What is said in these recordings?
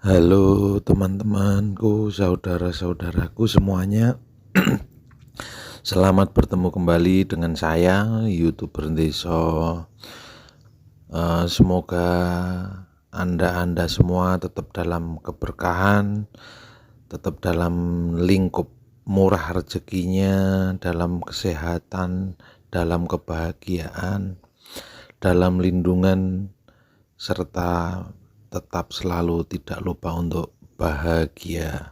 Halo teman-temanku, saudara-saudaraku semuanya. Selamat bertemu kembali dengan saya, YouTuber Deso. Semoga Anda semua tetap dalam keberkahan, tetap dalam lingkup murah rezekinya, dalam kesehatan, dalam kebahagiaan, dalam lindungan, serta tetap selalu tidak lupa untuk bahagia.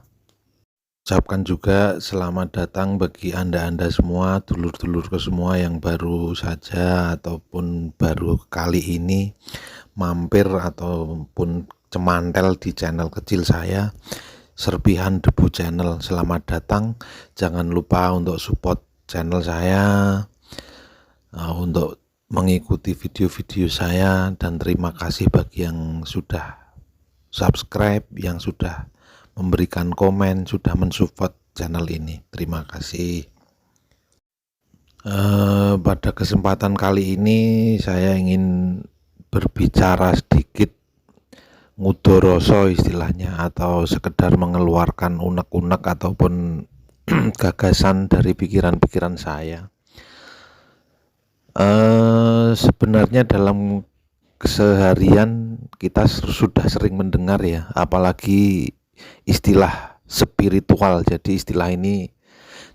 Ucapkan juga selamat datang bagi Anda semua, dulur-dulurku semua yang baru saja ataupun baru kali ini mampir ataupun cemantel di channel kecil saya, Serpihan Debu Channel. Selamat datang. Jangan lupa untuk support channel saya, untuk mengikuti video-video saya, dan terima kasih bagi yang sudah subscribe, yang sudah memberikan komen, sudah mensupport channel ini. Terima kasih. Pada kesempatan kali ini saya ingin berbicara sedikit ngudoroso istilahnya, atau sekedar mengeluarkan unek-unek ataupun gagasan dari pikiran-pikiran saya. Sebenarnya dalam keseharian kita sudah sering mendengar ya, apalagi istilah spiritual. Jadi istilah ini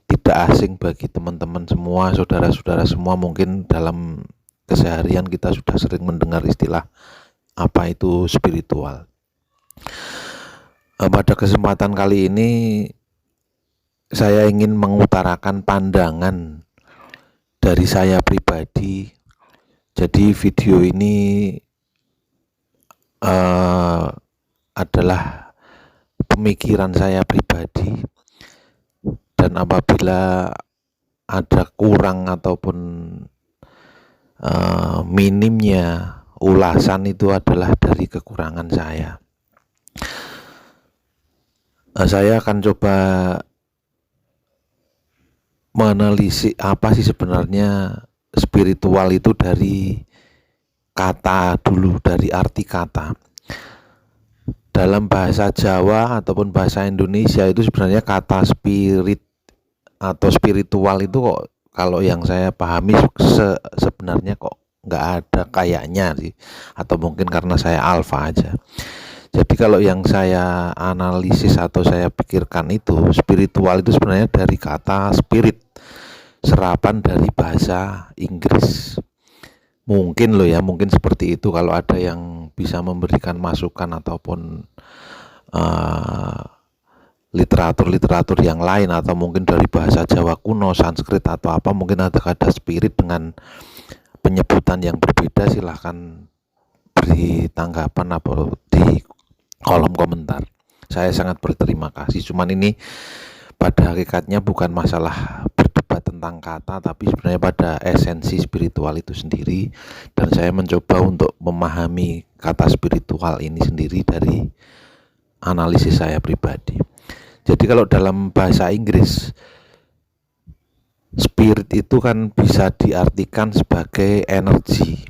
tidak asing bagi teman-teman semua, saudara-saudara semua. Mungkin dalam keseharian kita sudah sering mendengar istilah apa itu spiritual. Pada kesempatan kali ini saya ingin mengutarakan pandangan dari saya pribadi. Jadi video ini adalah pemikiran saya pribadi, dan apabila ada kurang ataupun minimnya ulasan, itu adalah dari kekurangan saya. Saya akan coba meneliti apa sih sebenarnya spiritual itu dari kata dulu, dari arti kata. Dalam bahasa Jawa ataupun bahasa Indonesia itu sebenarnya kata spirit atau spiritual itu kok, kalau yang saya pahami sebenarnya kok nggak ada kayaknya sih, atau mungkin karena saya alfa aja. Jadi kalau yang saya analisis atau saya pikirkan, itu spiritual itu sebenarnya dari kata spirit, serapan dari bahasa Inggris. Mungkin mungkin seperti itu. Kalau ada yang bisa memberikan masukan ataupun literatur yang lain, atau mungkin dari bahasa Jawa kuno, Sanskrit atau apa, mungkin ada kata spirit dengan penyebutan yang berbeda, silahkan beri tanggapan atau di kolom komentar. Saya sangat berterima kasih. Cuman ini pada hakikatnya bukan masalah berdebat tentang kata, tapi sebenarnya pada esensi spiritual itu sendiri. Dan saya mencoba untuk memahami kata spiritual ini sendiri dari analisis saya pribadi. Jadi kalau dalam bahasa Inggris, spirit itu kan bisa diartikan sebagai energi,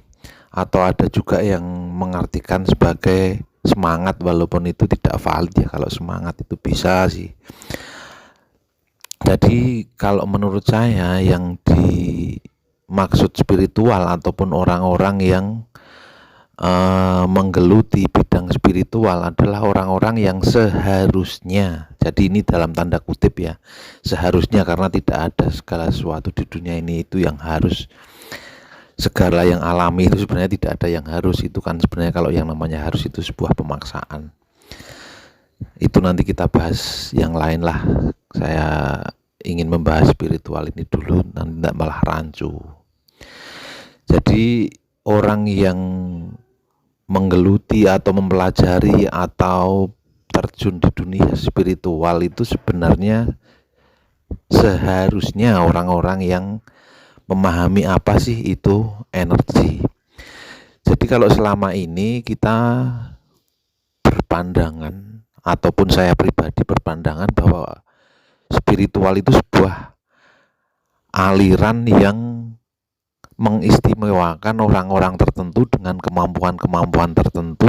atau ada juga yang mengartikan sebagai semangat, walaupun itu tidak valid ya kalau semangat itu bisa sih. Jadi kalau menurut saya yang dimaksud spiritual ataupun orang-orang yang menggeluti bidang spiritual adalah orang-orang yang seharusnya, jadi ini dalam tanda kutip ya, seharusnya, karena tidak ada segala sesuatu di dunia ini itu yang harus. Segala yang alami itu sebenarnya tidak ada yang harus. Itu kan sebenarnya kalau yang namanya harus itu sebuah pemaksaan. Itu nanti kita bahas yang lain lah. Saya ingin membahas spiritual ini dulu, nanti tidak malah rancu. Jadi orang yang menggeluti atau mempelajari atau terjun di dunia spiritual itu sebenarnya seharusnya orang-orang yang memahami apa sih itu energi. Jadi kalau selama ini kita berpandangan, ataupun saya pribadi berpandangan, bahwa spiritual itu sebuah aliran yang mengistimewakan orang-orang tertentu dengan kemampuan-kemampuan tertentu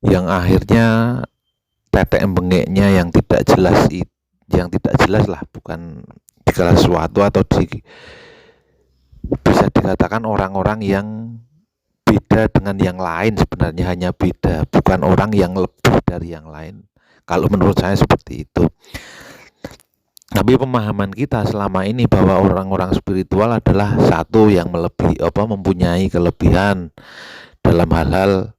yang akhirnya tetek bengeknya yang tidak jelas lah, bukan segala sesuatu, atau bisa dikatakan orang-orang yang beda dengan yang lain, sebenarnya hanya beda, bukan orang yang lebih dari yang lain. Kalau menurut saya seperti itu. Tapi pemahaman kita selama ini bahwa orang-orang spiritual adalah satu yang mempunyai kelebihan dalam hal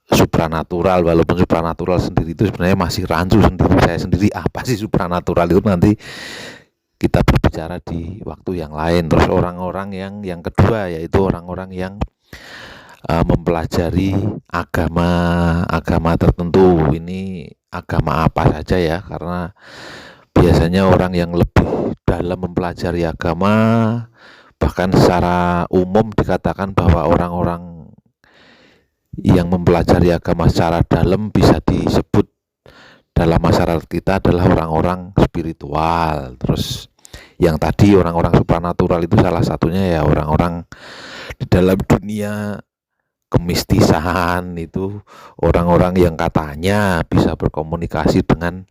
supranatural, walaupun supranatural sendiri itu sebenarnya masih rancu sendiri. Saya sendiri apa sih supranatural itu, nanti kita berbicara di waktu yang lain. Terus orang-orang yang kedua, yaitu orang-orang yang mempelajari agama tertentu. Ini agama apa saja ya, karena biasanya orang yang lebih dalam mempelajari agama, bahkan secara umum dikatakan bahwa orang-orang yang mempelajari agama secara dalam bisa disebut dalam masyarakat kita adalah orang-orang spiritual. Terus yang tadi orang-orang supranatural itu salah satunya ya orang-orang di dalam dunia kemistisan, itu orang-orang yang katanya bisa berkomunikasi dengan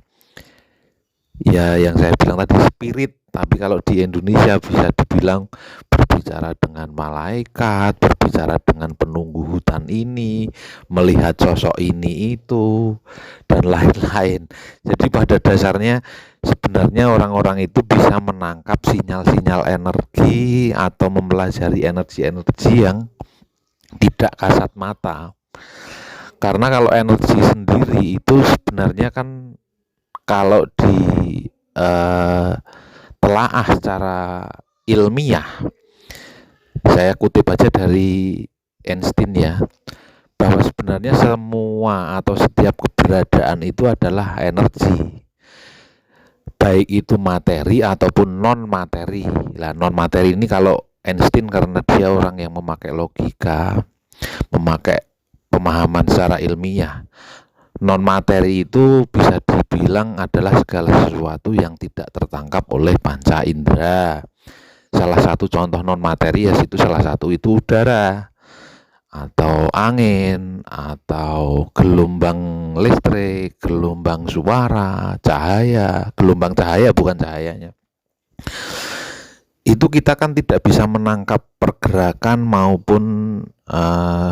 ya yang saya bilang tadi spirit, tapi kalau di Indonesia bisa dibilang berbicara dengan malaikat, berbicara dengan penunggu hutan ini, melihat sosok ini itu, dan lain-lain. Jadi pada dasarnya sebenarnya orang-orang itu bisa menangkap sinyal-sinyal energi atau mempelajari energi-energi yang tidak kasat mata. Karena kalau energi sendiri itu sebenarnya kan kalau telaah secara ilmiah, saya kutip aja dari Einstein ya, bahwa sebenarnya semua atau setiap keberadaan itu adalah energi, baik itu materi ataupun non materi. Lah non materi ini kalau Einstein karena dia orang yang memakai logika, memakai pemahaman secara ilmiah. Non materi itu bisa dibilang adalah segala sesuatu yang tidak tertangkap oleh panca indera. Salah satu contoh non materi ya itu salah satu itu udara, atau angin, atau gelombang listrik, gelombang suara, cahaya, gelombang cahaya bukan cahayanya. Itu kita kan tidak bisa menangkap pergerakan maupun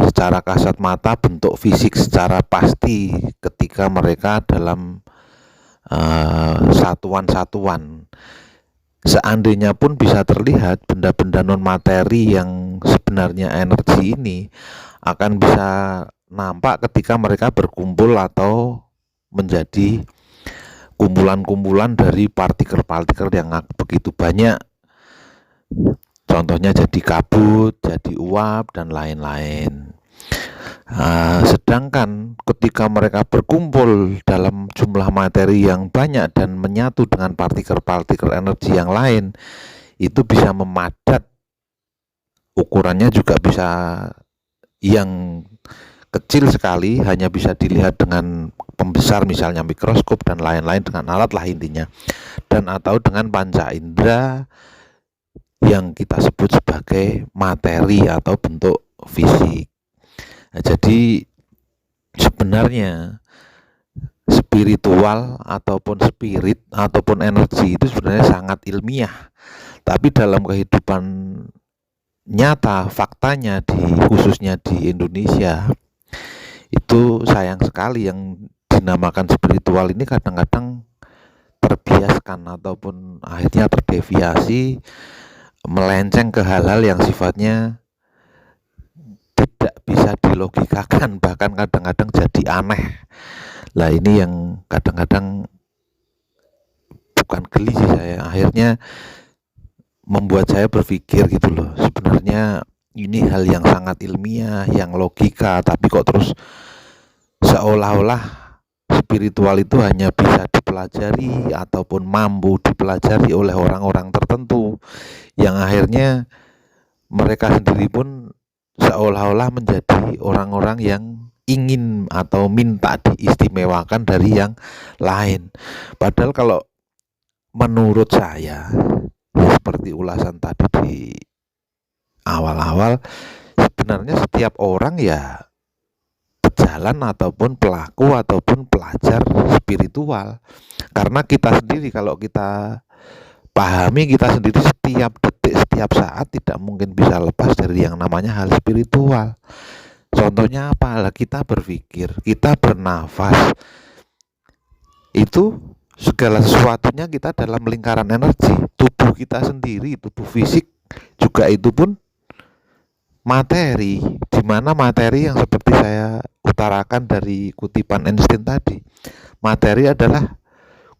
secara kasat mata bentuk fisik secara pasti ketika mereka dalam satuan-satuan. Seandainya pun bisa terlihat benda-benda non materi yang sebenarnya energi ini akan bisa nampak ketika mereka berkumpul atau menjadi kumpulan-kumpulan dari partikel-partikel yang begitu banyak. Contohnya jadi kabut, jadi uap, dan lain-lain. Sedangkan ketika mereka berkumpul dalam jumlah materi yang banyak dan menyatu dengan partikel-partikel energi yang lain, itu bisa memadat. Ukurannya juga bisa yang kecil sekali, hanya bisa dilihat dengan pembesar misalnya mikroskop dan lain-lain, dengan alat lah intinya, dan atau dengan panca indera yang kita sebut sebagai materi atau bentuk fisik. Nah, jadi sebenarnya spiritual ataupun spirit ataupun energi itu sebenarnya sangat ilmiah, tapi dalam kehidupan nyata faktanya khususnya di Indonesia itu sayang sekali yang dinamakan spiritual ini kadang-kadang terbiaskan ataupun akhirnya terdeviasi, melenceng ke hal-hal yang sifatnya tidak bisa dilogikakan, bahkan kadang-kadang jadi aneh. Lah ini yang kadang-kadang bukan geli sih saya, akhirnya membuat saya berpikir gitu loh, sebenarnya ini hal yang sangat ilmiah, yang logika, tapi kok terus seolah-olah spiritual itu hanya bisa dipelajari ataupun mampu dipelajari oleh orang-orang tertentu, yang akhirnya mereka sendiri pun seolah-olah menjadi orang-orang yang ingin atau minta diistimewakan dari yang lain. Padahal kalau menurut saya, seperti ulasan tadi di awal-awal, sebenarnya setiap orang ya berjalan ataupun pelaku ataupun pelajar spiritual. Karena kita sendiri kalau kita pahami, kita sendiri setiap detik, setiap saat tidak mungkin bisa lepas dari yang namanya hal spiritual. Contohnya apa? Lah, kita berpikir, kita bernafas, itu segala sesuatunya kita dalam lingkaran energi. Tubuh kita sendiri, tubuh fisik juga itu pun materi, di mana materi yang seperti saya utarakan dari kutipan Einstein tadi. Materi adalah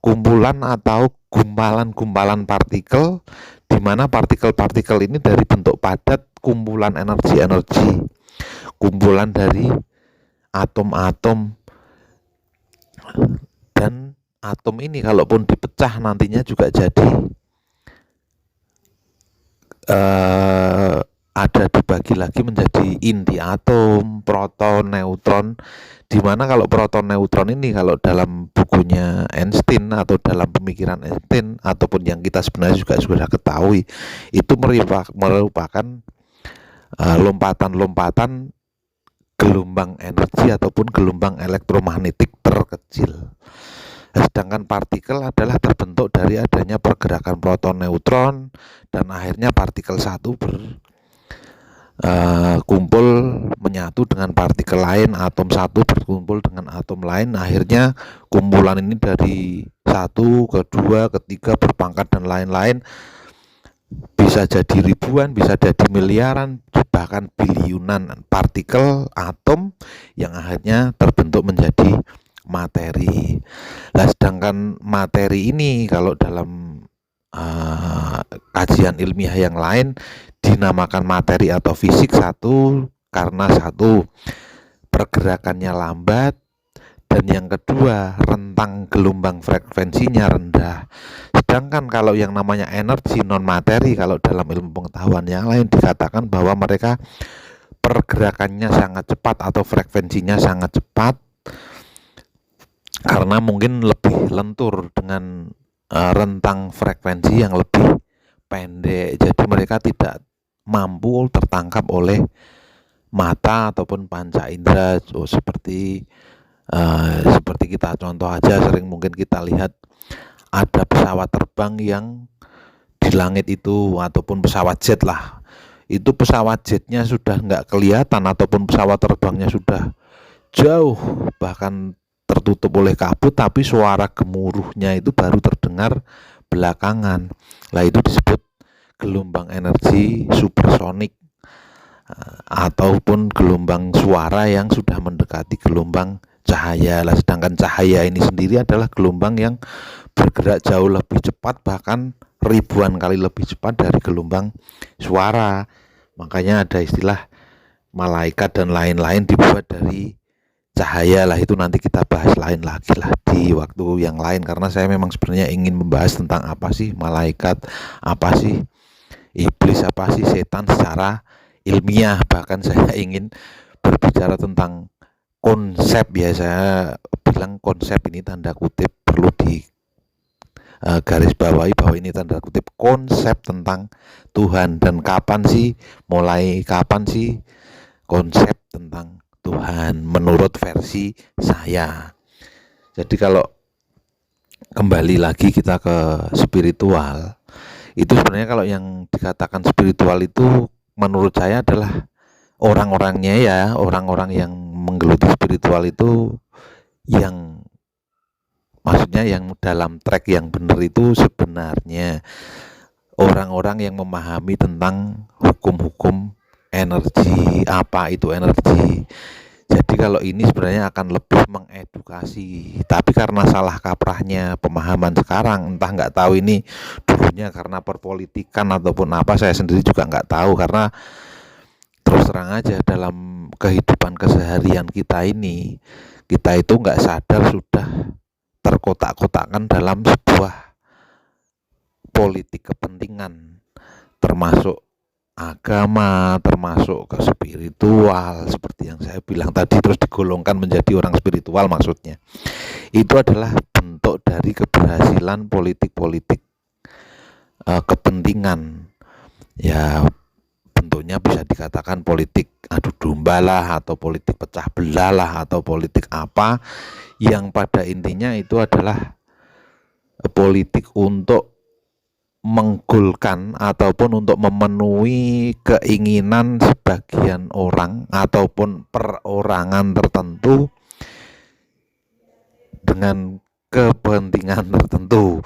kumpulan atau gumpalan-gumpalan partikel, di mana partikel-partikel ini dari bentuk padat, kumpulan energi-energi, kumpulan dari atom-atom, dan atom ini kalaupun dipecah nantinya juga jadi ada dibagi lagi menjadi inti atom, proton, neutron, di mana kalau proton neutron ini kalau dalam bukunya Einstein atau dalam pemikiran Einstein ataupun yang kita sebenarnya juga sudah ketahui, itu merupakan lompatan-lompatan gelombang energi ataupun gelombang elektromagnetik terkecil. Sedangkan partikel adalah terbentuk dari adanya pergerakan proton neutron, dan akhirnya partikel satu kumpul menyatu dengan partikel lain, atom satu berkumpul dengan atom lain, akhirnya kumpulan ini dari satu ke dua ke tiga berpangkat dan lain-lain, bisa jadi ribuan, bisa jadi miliaran, bahkan biliunan partikel atom yang akhirnya terbentuk menjadi materi. Nah, sedangkan materi ini kalau dalam kajian ilmiah yang lain dinamakan materi atau fisik, satu karena satu pergerakannya lambat, dan yang kedua rentang gelombang frekuensinya rendah. Sedangkan kalau yang namanya energi non materi, kalau dalam ilmu pengetahuan yang lain dikatakan bahwa mereka pergerakannya sangat cepat atau frekuensinya sangat cepat, karena mungkin lebih lentur dengan rentang frekuensi yang lebih pendek. Jadi mereka tidak mampu tertangkap oleh mata ataupun panca indera. Seperti kita contoh aja, sering mungkin kita lihat ada pesawat terbang yang di langit itu, ataupun pesawat jet lah, itu pesawat jetnya sudah nggak kelihatan ataupun pesawat terbangnya sudah jauh bahkan tertutup oleh kabut, tapi suara gemuruhnya itu baru terdengar belakangan. Lah, itu disebut gelombang energi supersonik ataupun gelombang suara yang sudah mendekati gelombang cahaya. Lah, sedangkan cahaya ini sendiri adalah gelombang yang bergerak jauh lebih cepat, bahkan ribuan kali lebih cepat dari gelombang suara. Makanya ada istilah malaikat dan lain-lain dibuat dari cahaya. Lah, itu nanti kita bahas lain lagi lah di waktu yang lain, karena saya memang sebenarnya ingin membahas tentang apa sih malaikat, apa sih iblis, apa sih setan secara ilmiah. Bahkan saya ingin berbicara tentang konsep, ya saya bilang konsep ini tanda kutip perlu di garis bawahi bahwa ini tanda kutip konsep tentang Tuhan, dan kapan sih konsep tentang Tuhan menurut versi saya. Jadi kalau kembali lagi kita ke spiritual, itu sebenarnya kalau yang dikatakan spiritual itu menurut saya adalah orang-orangnya, ya orang-orang yang menggeluti spiritual itu yang maksudnya yang dalam track yang benar itu sebenarnya orang-orang yang memahami tentang hukum-hukum energi, apa itu energi. Jadi kalau ini sebenarnya akan lebih mengedukasi, tapi karena salah kaprahnya pemahaman sekarang, entah nggak tahu ini dulunya karena perpolitikan ataupun apa, saya sendiri juga nggak tahu. Karena terus terang aja dalam kehidupan keseharian kita ini, kita itu nggak sadar sudah terkotak-kotakan dalam sebuah politik kepentingan, termasuk agama, termasuk ke spiritual seperti yang saya bilang tadi, terus digolongkan menjadi orang spiritual. Maksudnya itu adalah bentuk dari keberhasilan politik-politik kepentingan, ya bentuknya politiknya bisa dikatakan politik adu domba lah, atau politik pecah belah lah, atau politik apa, yang pada intinya itu adalah politik untuk menggolkan ataupun untuk memenuhi keinginan sebagian orang ataupun perorangan tertentu dengan kepentingan tertentu.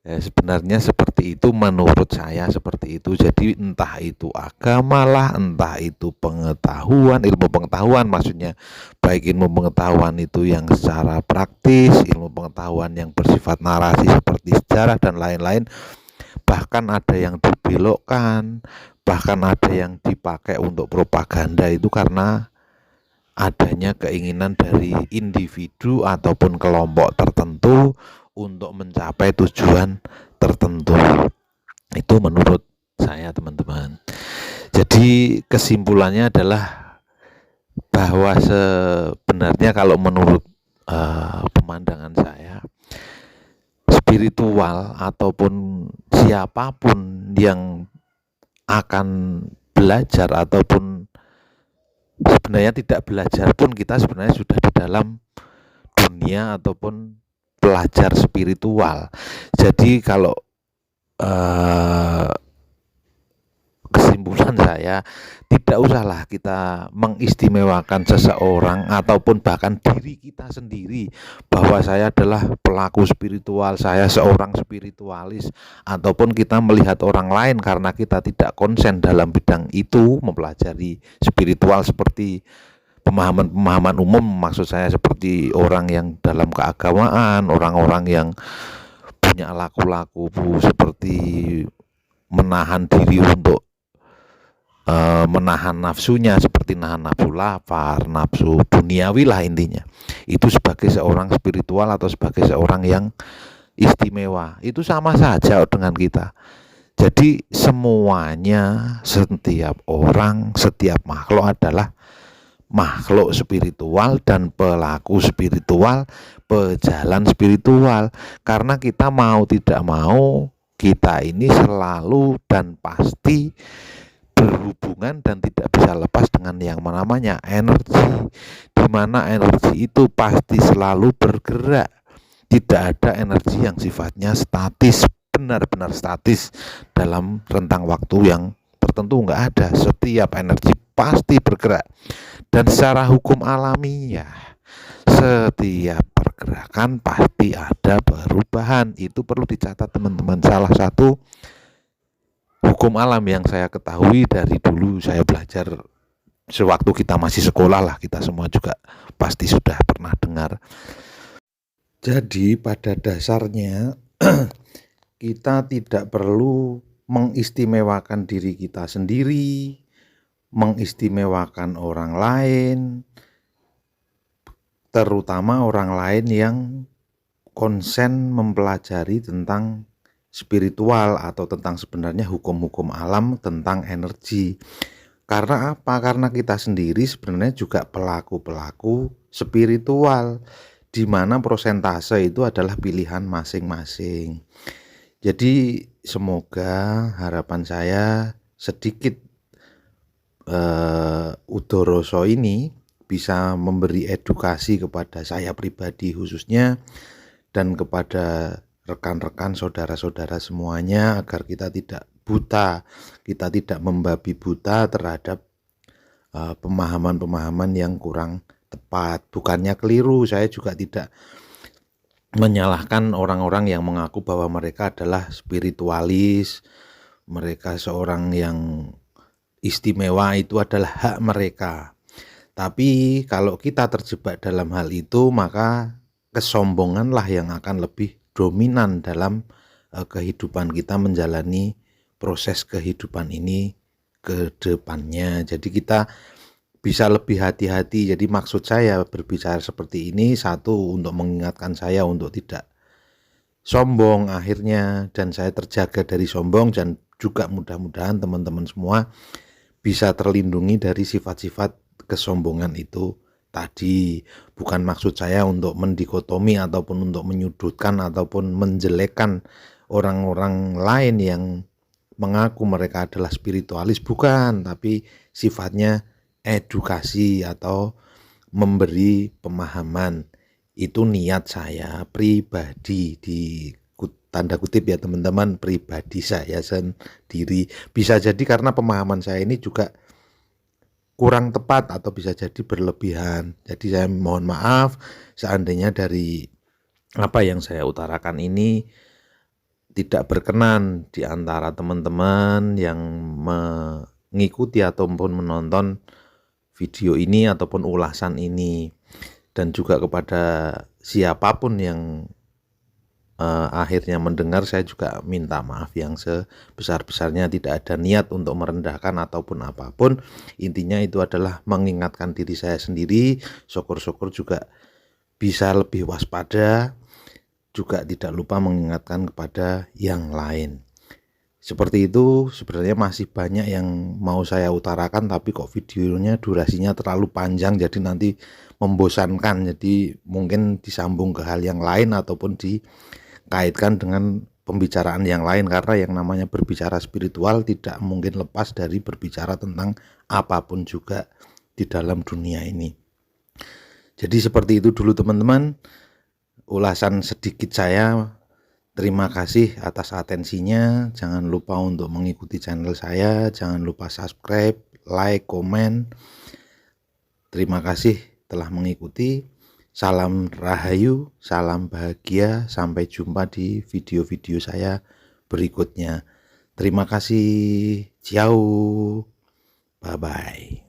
Ya, sebenarnya seperti itu, menurut saya seperti itu. Jadi entah itu agama lah, entah itu pengetahuan, ilmu pengetahuan maksudnya, baik ilmu pengetahuan itu yang secara praktis, ilmu pengetahuan yang bersifat narasi seperti sejarah dan lain-lain, bahkan ada yang dibelokkan, bahkan ada yang dipakai untuk propaganda, itu karena adanya keinginan dari individu ataupun kelompok tertentu untuk mencapai tujuan tertentu. Itu menurut saya, teman-teman. Jadi kesimpulannya adalah bahwa sebenarnya kalau menurut pemandangan saya, spiritual ataupun siapapun yang akan belajar ataupun sebenarnya tidak belajar pun, kita sebenarnya sudah di dalam dunia ataupun belajar spiritual. Jadi kalau kesimpulan saya, tidak usahlah kita mengistimewakan seseorang ataupun bahkan diri kita sendiri bahwa saya adalah pelaku spiritual, saya seorang spiritualis, ataupun kita melihat orang lain karena kita tidak konsen dalam bidang itu mempelajari spiritual seperti pemahaman-pemahaman umum, maksud saya seperti orang yang dalam keagamaan, orang-orang yang punya laku-laku seperti menahan diri untuk menahan nafsunya, seperti nahan nafsu lapar, nafsu duniawi lah intinya. Itu sebagai seorang spiritual atau sebagai seorang yang istimewa, itu sama saja dengan kita. Jadi semuanya, setiap orang, setiap makhluk adalah makhluk spiritual dan pelaku spiritual, pejalan spiritual. Karena kita mau tidak mau, kita ini selalu dan pasti berhubungan dan tidak bisa lepas dengan yang namanya energi, di mana energi itu pasti selalu bergerak. Tidak ada energi yang sifatnya statis, benar-benar statis dalam rentang waktu yang tertentu, nggak ada. Setiap energi pasti bergerak, dan secara hukum alamiah setiap pergerakan pasti ada perubahan. Itu perlu dicatat, teman-teman. Salah satu hukum alam yang saya ketahui dari dulu saya belajar sewaktu kita masih sekolah lah, kita semua juga pasti sudah pernah dengar. Jadi pada dasarnya kita tidak perlu mengistimewakan diri kita sendiri, mengistimewakan orang lain, terutama orang lain yang konsen mempelajari tentang spiritual atau tentang sebenarnya hukum-hukum alam tentang energi. Karena apa? Karena kita sendiri sebenarnya juga pelaku-pelaku spiritual, di mana prosentase itu adalah pilihan masing-masing. Jadi semoga harapan saya sedikit Udoroso ini bisa memberi edukasi kepada saya pribadi khususnya, dan kepada rekan-rekan, saudara-saudara semuanya, agar kita tidak buta, kita tidak membabi buta terhadap pemahaman-pemahaman yang kurang tepat. Bukannya keliru, saya juga tidak menyalahkan orang-orang yang mengaku bahwa mereka adalah spiritualis, mereka seorang yang istimewa, itu adalah hak mereka. Tapi kalau kita terjebak dalam hal itu, maka kesombonganlah yang akan lebih dominan dalam kehidupan kita, menjalani proses kehidupan ini ke depannya. Jadi kita bisa lebih hati-hati. Jadi maksud saya berbicara seperti ini, satu, untuk mengingatkan saya untuk tidak sombong akhirnya, dan saya terjaga dari sombong, dan juga mudah-mudahan teman-teman semua bisa terlindungi dari sifat-sifat kesombongan itu tadi. Bukan maksud saya untuk mendikotomi ataupun untuk menyudutkan ataupun menjelekkan orang-orang lain yang mengaku mereka adalah spiritualis, bukan, tapi sifatnya edukasi atau memberi pemahaman. Itu niat saya pribadi, di tanda kutip ya teman-teman, pribadi saya sendiri. Bisa jadi karena pemahaman saya ini juga kurang tepat atau bisa jadi berlebihan. Jadi saya mohon maaf seandainya dari apa yang saya utarakan ini tidak berkenan di antara teman-teman yang mengikuti ataupun menonton video ini ataupun ulasan ini, dan juga kepada siapapun yang akhirnya mendengar, saya juga minta maaf yang sebesar-besarnya. Tidak ada niat untuk merendahkan ataupun apapun. Intinya itu adalah mengingatkan diri saya sendiri, syukur-syukur juga bisa lebih waspada, juga tidak lupa mengingatkan kepada yang lain. Seperti itu. Sebenarnya masih banyak yang mau saya utarakan, tapi kok videonya durasinya terlalu panjang, jadi nanti membosankan. Jadi mungkin disambung ke hal yang lain ataupun dikaitkan dengan pembicaraan yang lain, karena yang namanya berbicara spiritual tidak mungkin lepas dari berbicara tentang apapun juga di dalam dunia ini. Jadi seperti itu dulu teman-teman, ulasan sedikit saya. Terima kasih atas atensinya. Jangan lupa untuk mengikuti channel saya. Jangan lupa subscribe, like, komen. Terima kasih telah mengikuti. Salam rahayu, salam bahagia. Sampai jumpa di video-video saya berikutnya. Terima kasih. Ciao. Bye-bye.